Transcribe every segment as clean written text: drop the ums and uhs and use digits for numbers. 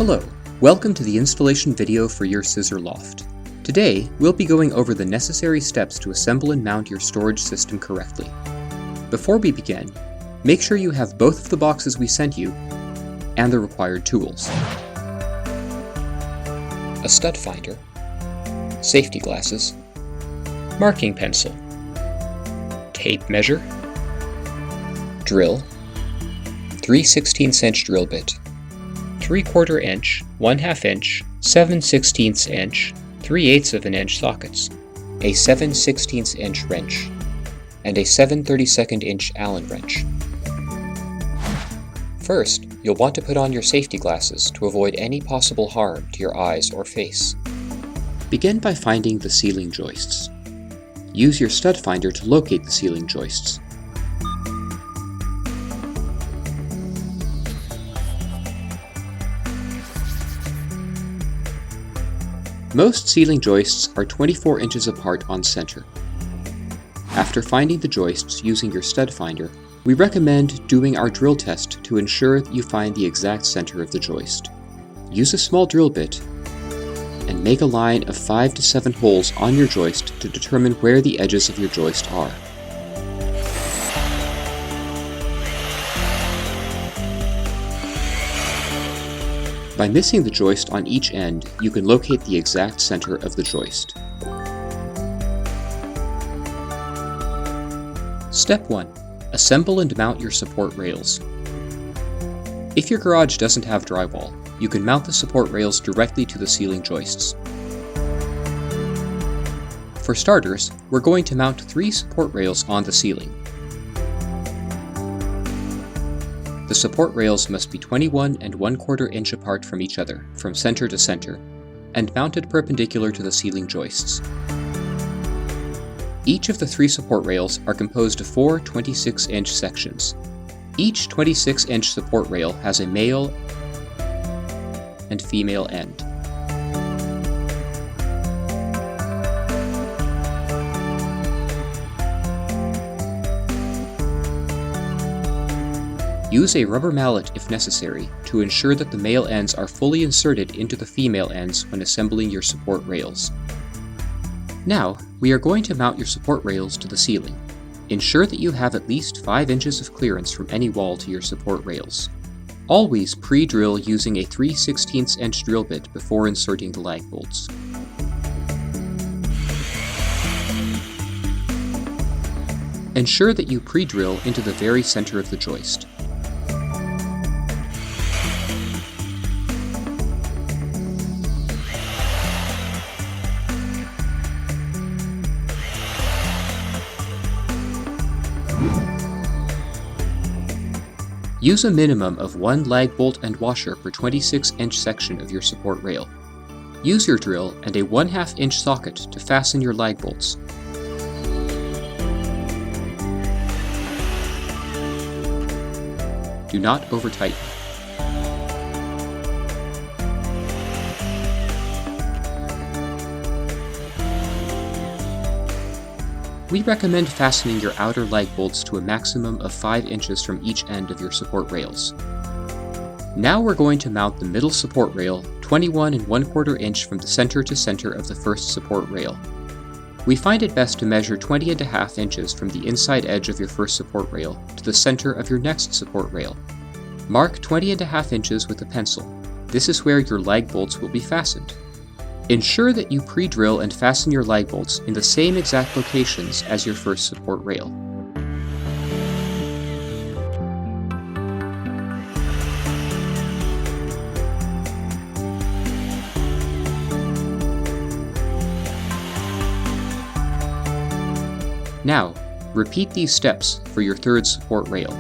Hello, welcome to the installation video for your Syzzor Loft. Today, we'll be going over the necessary steps to assemble and mount your storage system correctly. Before we begin, make sure you have both of the boxes we sent you and the required tools. A stud finder, safety glasses, marking pencil, tape measure, drill, 3/16 inch drill bit, 3/4 inch, 1/2 inch, 7/16 inch, 3/8 inch sockets, a 7/16 inch wrench, and a 7/32 inch Allen wrench. First, you'll want to put on your safety glasses to avoid any possible harm to your eyes or face. Begin by finding the ceiling joists. Use your stud finder to locate the ceiling joists. Most ceiling joists are 24 inches apart on center. After finding the joists using your stud finder, we recommend doing our drill test to ensure that you find the exact center of the joist. Use a small drill bit and make a line of 5 to 7 holes on your joist to determine where the edges of your joist are. By missing the joist on each end, you can locate the exact center of the joist. Step 1. Assemble and mount your support rails. If your garage doesn't have drywall, you can mount the support rails directly to the ceiling joists. For starters, we're going to mount 3 support rails on the ceiling. The support rails must be 21 1/4 inch apart from each other, from center to center, and mounted perpendicular to the ceiling joists. Each of the 3 support rails are composed of 4 26-inch sections. Each 26-inch support rail has a male and female end. Use a rubber mallet if necessary to ensure that the male ends are fully inserted into the female ends when assembling your support rails. Now, we are going to mount your support rails to the ceiling. Ensure that you have at least 5 inches of clearance from any wall to your support rails. Always pre-drill using a 3/16 inch drill bit before inserting the lag bolts. Ensure that you pre-drill into the very center of the joist. Use a minimum of 1 lag bolt and washer per 26-inch section of your support rail. Use your drill and a 1/2 inch socket to fasten your lag bolts. Do not over-tighten. We recommend fastening your outer lag bolts to a maximum of 5 inches from each end of your support rails. Now we're going to mount the middle support rail 21 1/4 inch from the center to center of the first support rail. We find it best to measure 20 1/2 inches from the inside edge of your first support rail to the center of your next support rail. Mark 20 1/2 inches with a pencil. This is where your lag bolts will be fastened. Ensure that you pre-drill and fasten your lag bolts in the same exact locations as your first support rail. Now, repeat these steps for your third support rail.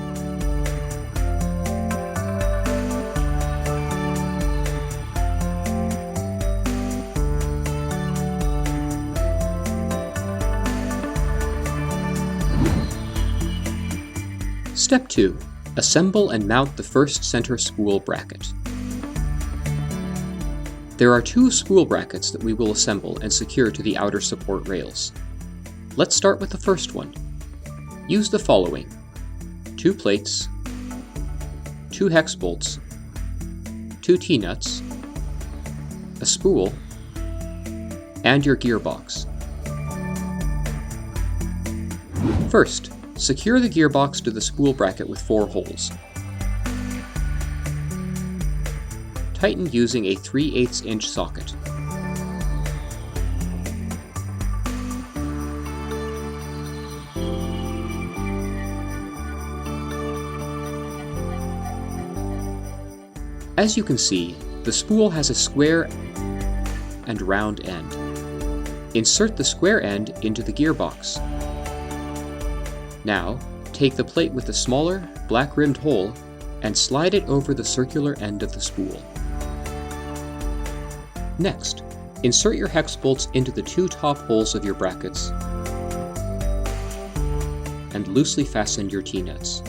Step 2. Assemble and mount the first center spool bracket. There are 2 spool brackets that we will assemble and secure to the outer support rails. Let's start with the first one. Use the following: 2 plates, 2 hex bolts, 2 T-nuts, a spool, and your gearbox. First, secure the gearbox to the spool bracket with 4 holes. Tighten using a 3/8 inch socket. As you can see, the spool has a square and round end. Insert the square end into the gearbox. Now, take the plate with the smaller, black-rimmed hole and slide it over the circular end of the spool. Next, insert your hex bolts into the 2 top holes of your brackets and loosely fasten your T-nuts.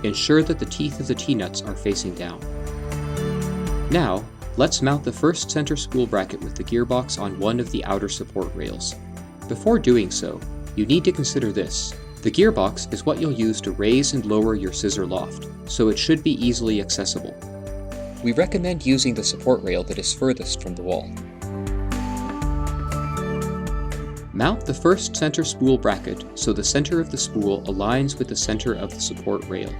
Ensure that the teeth of the T-nuts are facing down. Now, let's mount the first center spool bracket with the gearbox on one of the outer support rails. Before doing so, you need to consider this. The gearbox is what you'll use to raise and lower your Syzzor Loft, so it should be easily accessible. We recommend using the support rail that is furthest from the wall. Mount the first center spool bracket so the center of the spool aligns with the center of the support rail.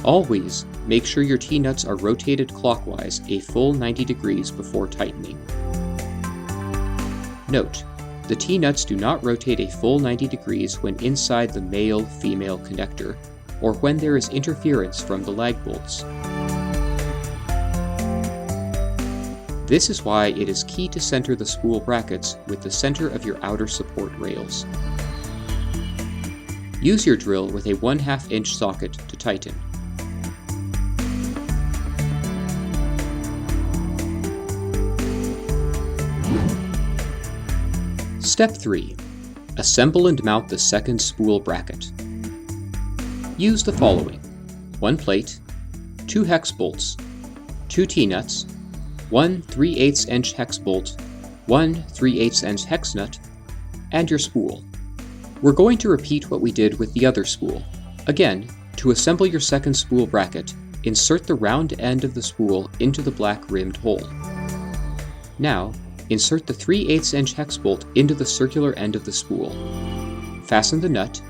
Always make sure your T-nuts are rotated clockwise a full 90 degrees before tightening. Note, the T-nuts do not rotate a full 90 degrees when inside the male-female connector, or when there is interference from the lag bolts. This is why it is key to center the spool brackets with the center of your outer support rails. Use your drill with a 1/2 inch socket to tighten. Step 3. Assemble and mount the second spool bracket. Use the following: 1 plate, 2 hex bolts, 2 T-nuts, 1 3/8 inch hex bolt, 1 3/8 inch hex nut, and your spool. We're going to repeat what we did with the other spool. Again, to assemble your second spool bracket, insert the round end of the spool into the black rimmed hole. Now, insert the 3/8 inch hex bolt into the circular end of the spool. Fasten the nut,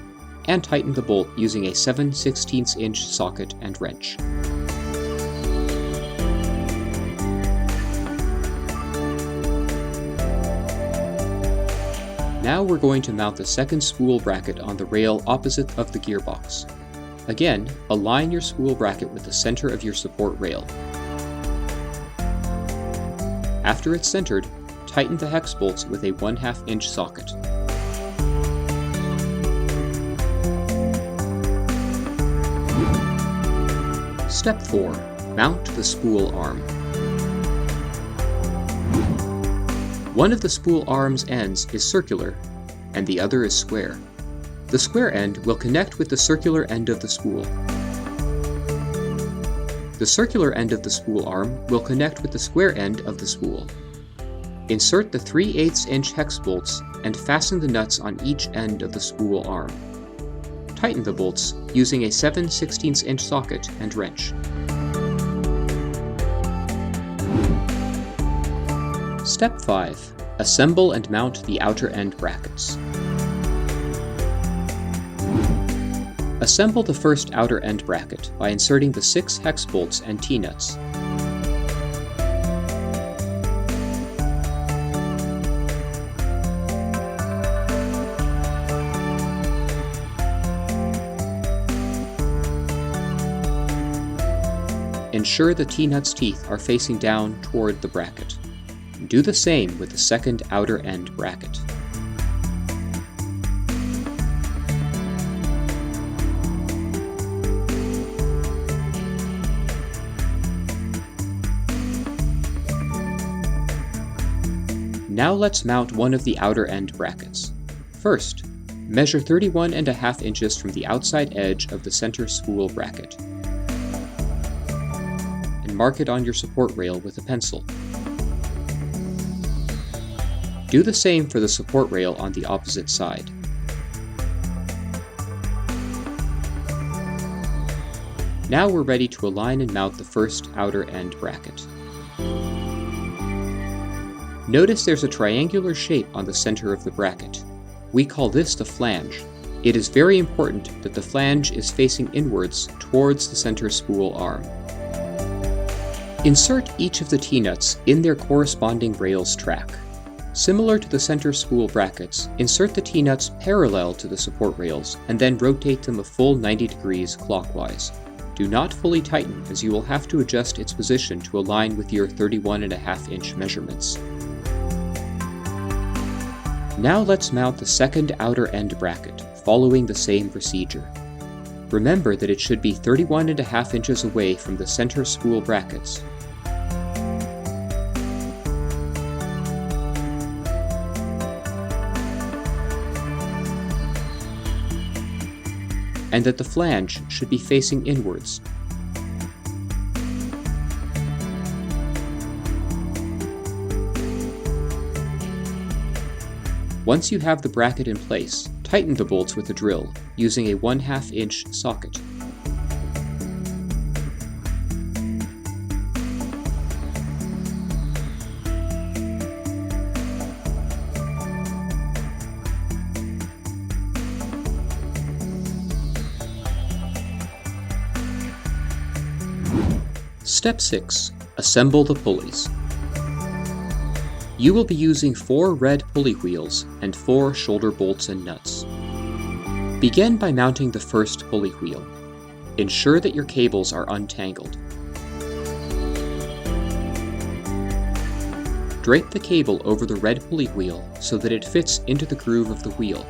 and tighten the bolt using a 7/16 inch socket and wrench. Now we're going to mount the second spool bracket on the rail opposite of the gearbox. Again, align your spool bracket with the center of your support rail. After it's centered, tighten the hex bolts with a 1/2 inch socket. Step 4. Mount the spool arm. One of the spool arm's ends is circular, and the other is square. The square end will connect with the circular end of the spool. The circular end of the spool arm will connect with the square end of the spool. Insert the 3/8 inch hex bolts and fasten the nuts on each end of the spool arm. Tighten the bolts using a 7/16 inch socket and wrench. Step 5. Assemble and mount the outer end brackets. Assemble the first outer end bracket by inserting the 6 hex bolts and T-nuts. Ensure the T-nut's teeth are facing down toward the bracket. Do the same with the second outer end bracket. Now let's mount one of the outer end brackets. First, measure 31.5 inches from the outside edge of the center spool bracket, and mark it on your support rail with a pencil. Do the same for the support rail on the opposite side. Now we're ready to align and mount the first outer end bracket. Notice there's a triangular shape on the center of the bracket. We call this the flange. It is very important that the flange is facing inwards towards the center spool arm. Insert each of the T-nuts in their corresponding rails track. Similar to the center spool brackets, insert the T-nuts parallel to the support rails and then rotate them a full 90 degrees clockwise. Do not fully tighten, as you will have to adjust its position to align with your 31.5-inch measurements. Now let's mount the second outer end bracket, following the same procedure. Remember that it should be 31.5 inches away from the center spool brackets. And that the flange should be facing inwards. Once you have the bracket in place, tighten the bolts with a drill, using a 1/2 inch socket. Step 6. Assemble the pulleys. You will be using 4 red pulley wheels and 4 shoulder bolts and nuts. Begin by mounting the first pulley wheel. Ensure that your cables are untangled. Drape the cable over the red pulley wheel so that it fits into the groove of the wheel.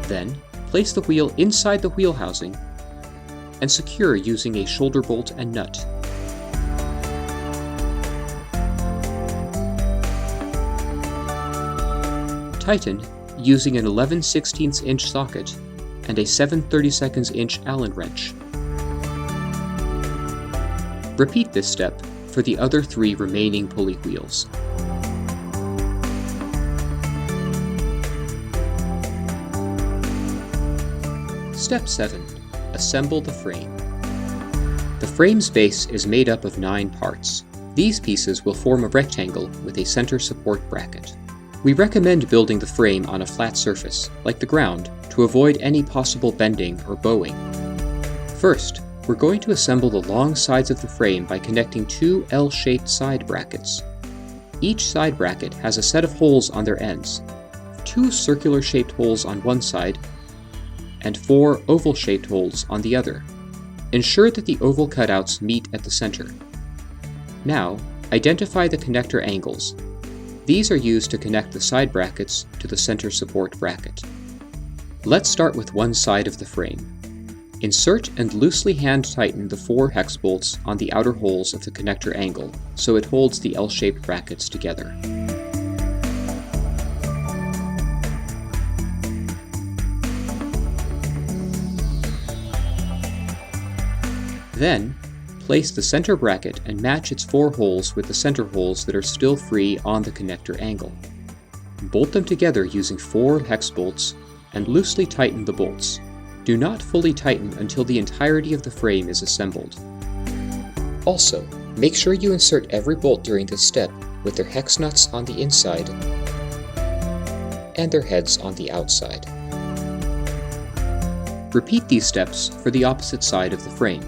Then, place the wheel inside the wheel housing and secure using a shoulder bolt and nut. Tighten using an 11/16 inch socket and a 7/32 inch Allen wrench. Repeat this step for the other 3 remaining pulley wheels. Step 7. Assemble the frame. The frame's base is made up of 9 parts. These pieces will form a rectangle with a center support bracket. We recommend building the frame on a flat surface, like the ground, to avoid any possible bending or bowing. First, we're going to assemble the long sides of the frame by connecting 2 L-shaped side brackets. Each side bracket has a set of holes on their ends, 2 circular-shaped holes on one side, and 4 oval-shaped holes on the other. Ensure that the oval cutouts meet at the center. Now, identify the connector angles. These are used to connect the side brackets to the center support bracket. Let's start with one side of the frame. Insert and loosely hand tighten the 4 hex bolts on the outer holes of the connector angle so it holds the L-shaped brackets together. Then, place the center bracket and match its 4 holes with the center holes that are still free on the connector angle. Bolt them together using 4 hex bolts and loosely tighten the bolts. Do not fully tighten until the entirety of the frame is assembled. Also, make sure you insert every bolt during this step with their hex nuts on the inside and their heads on the outside. Repeat these steps for the opposite side of the frame.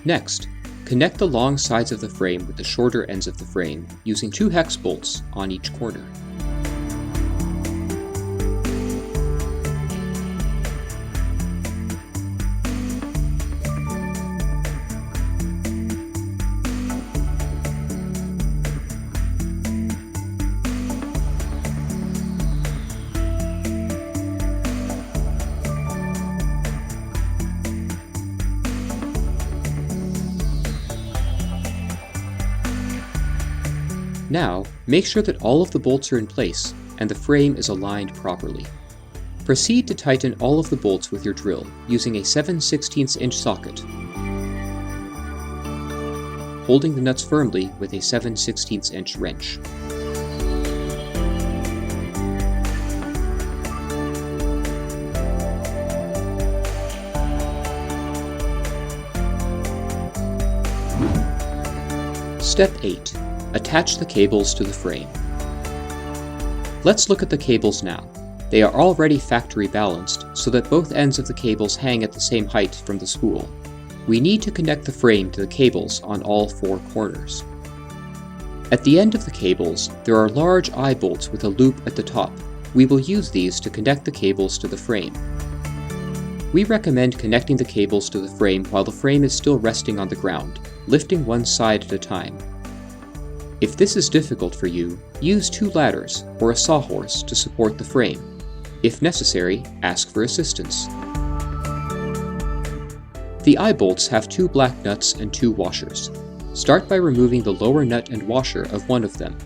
Next, connect the long sides of the frame with the shorter ends of the frame using 2 hex bolts on each corner. Now, make sure that all of the bolts are in place and the frame is aligned properly. Proceed to tighten all of the bolts with your drill using a 7/16 inch socket, holding the nuts firmly with a 7/16 inch wrench. Step 8. Attach the cables to the frame. Let's look at the cables now. They are already factory balanced so that both ends of the cables hang at the same height from the spool. We need to connect the frame to the cables on all 4 corners. At the end of the cables, there are large eye bolts with a loop at the top. We will use these to connect the cables to the frame. We recommend connecting the cables to the frame while the frame is still resting on the ground, lifting one side at a time. If this is difficult for you, use 2 ladders or a sawhorse to support the frame. If necessary, ask for assistance. The eye bolts have 2 black nuts and 2 washers. Start by removing the lower nut and washer of one of them.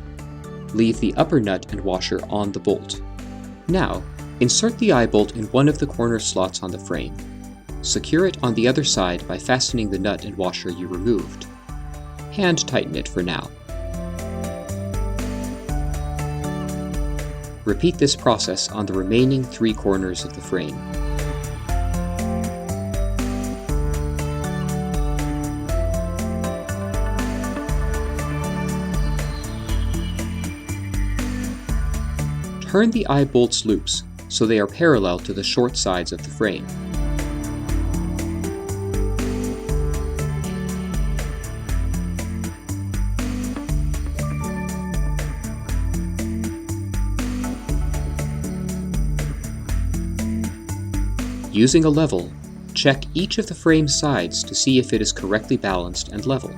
Leave the upper nut and washer on the bolt. Now, insert the eye bolt in one of the corner slots on the frame. Secure it on the other side by fastening the nut and washer you removed. Hand tighten it for now. Repeat this process on the remaining 3 corners of the frame. Turn the eye bolts loops so they are parallel to the short sides of the frame. Using a level, check each of the frame's sides to see if it is correctly balanced and level.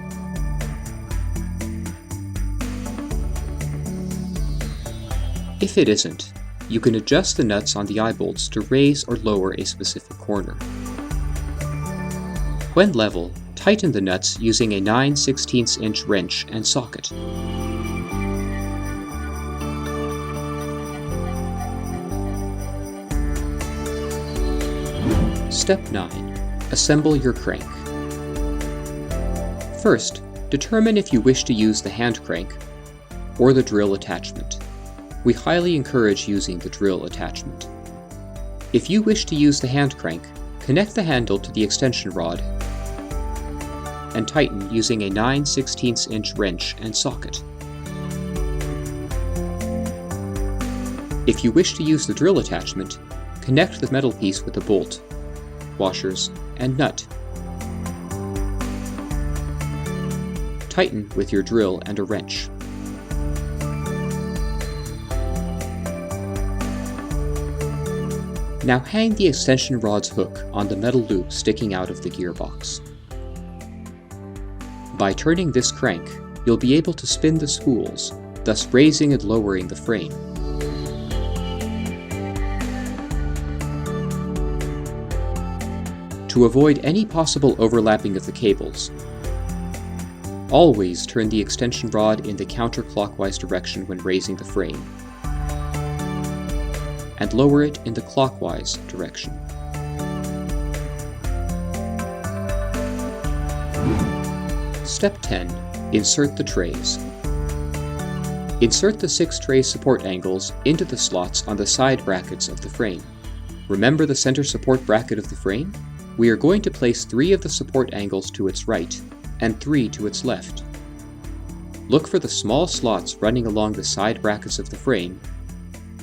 If it isn't, you can adjust the nuts on the eye bolts to raise or lower a specific corner. When level, tighten the nuts using a 9/16" wrench and socket. Step 9. Assemble your crank. First, determine if you wish to use the hand crank or the drill attachment. We highly encourage using the drill attachment. If you wish to use the hand crank, connect the handle to the extension rod and tighten using a 9/16" wrench and socket. If you wish to use the drill attachment, connect the metal piece with a bolt, washers, and nut. Tighten with your drill and a wrench. Now hang the extension rod's hook on the metal loop sticking out of the gearbox. By turning this crank, you'll be able to spin the spools, thus raising and lowering the frame. To avoid any possible overlapping of the cables, always turn the extension rod in the counterclockwise direction when raising the frame, and lower it in the clockwise direction. Step 10. Insert the trays. Insert the 6 tray support angles into the slots on the side brackets of the frame. Remember the center support bracket of the frame? We are going to place 3 of the support angles to its right and 3 to its left. Look for the small slots running along the side brackets of the frame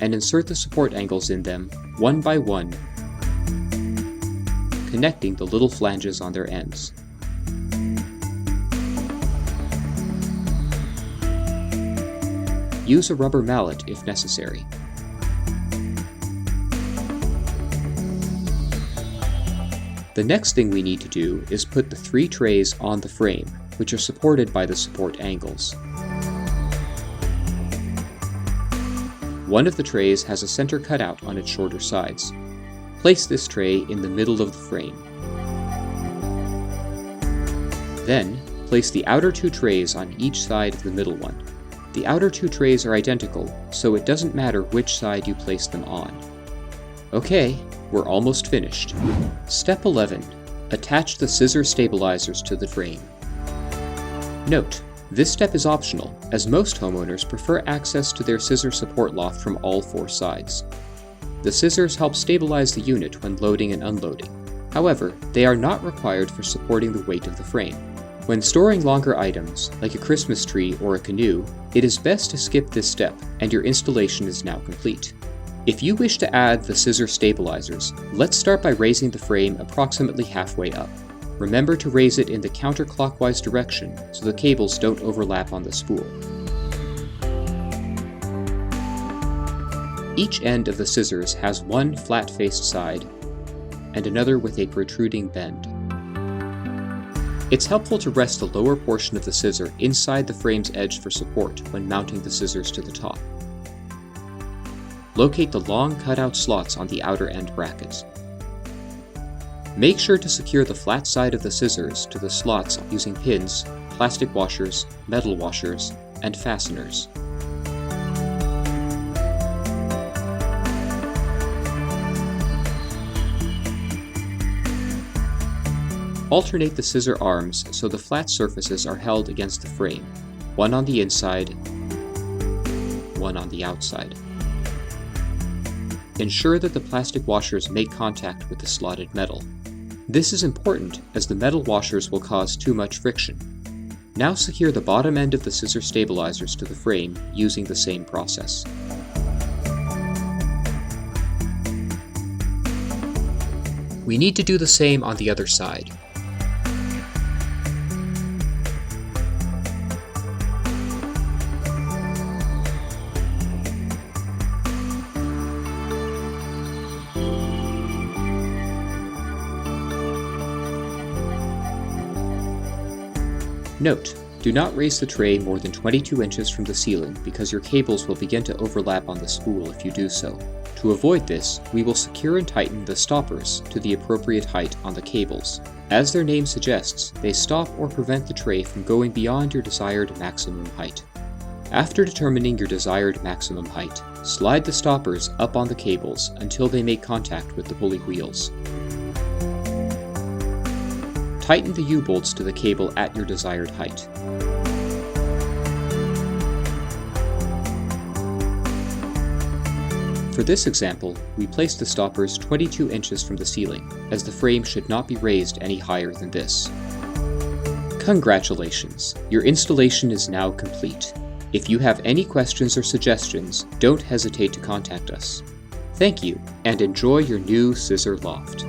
and insert the support angles in them one by one, connecting the little flanges on their ends. Use a rubber mallet if necessary. The next thing we need to do is put the 3 trays on the frame, which are supported by the support angles. One of the trays has a center cutout on its shorter sides. Place this tray in the middle of the frame. Then, place the outer 2 trays on each side of the middle one. The outer 2 trays are identical, so it doesn't matter which side you place them on. Okay, we're almost finished. Step 11. Attach the Syzzor stabilizers to the frame. Note, this step is optional, as most homeowners prefer access to their Syzzor support loft from all 4 sides. The scissors help stabilize the unit when loading and unloading. However, they are not required for supporting the weight of the frame. When storing longer items, like a Christmas tree or a canoe, it is best to skip this step, and your installation is now complete. If you wish to add the Syzzor stabilizers, let's start by raising the frame approximately halfway up. Remember to raise it in the counterclockwise direction so the cables don't overlap on the spool. Each end of the scissors has one flat-faced side and another with a protruding bend. It's helpful to rest the lower portion of the scissor inside the frame's edge for support when mounting the scissors to the top. Locate the long cutout slots on the outer end brackets. Make sure to secure the flat side of the scissors to the slots using pins, plastic washers, metal washers, and fasteners. Alternate the scissor arms so the flat surfaces are held against the frame, one on the inside, one on the outside. Ensure that the plastic washers make contact with the slotted metal. This is important as the metal washers will cause too much friction. Now secure the bottom end of the scissor stabilizers to the frame using the same process. We need to do the same on the other side. Note: do not raise the tray more than 22 inches from the ceiling because your cables will begin to overlap on the spool if you do so. To avoid this, we will secure and tighten the stoppers to the appropriate height on the cables. As their name suggests, they stop or prevent the tray from going beyond your desired maximum height. After determining your desired maximum height, slide the stoppers up on the cables until they make contact with the pulley wheels. Tighten the U-bolts to the cable at your desired height. For this example, we placed the stoppers 22 inches from the ceiling, as the frame should not be raised any higher than this. Congratulations! Your installation is now complete. If you have any questions or suggestions, don't hesitate to contact us. Thank you, and enjoy your new Syzzor Loft.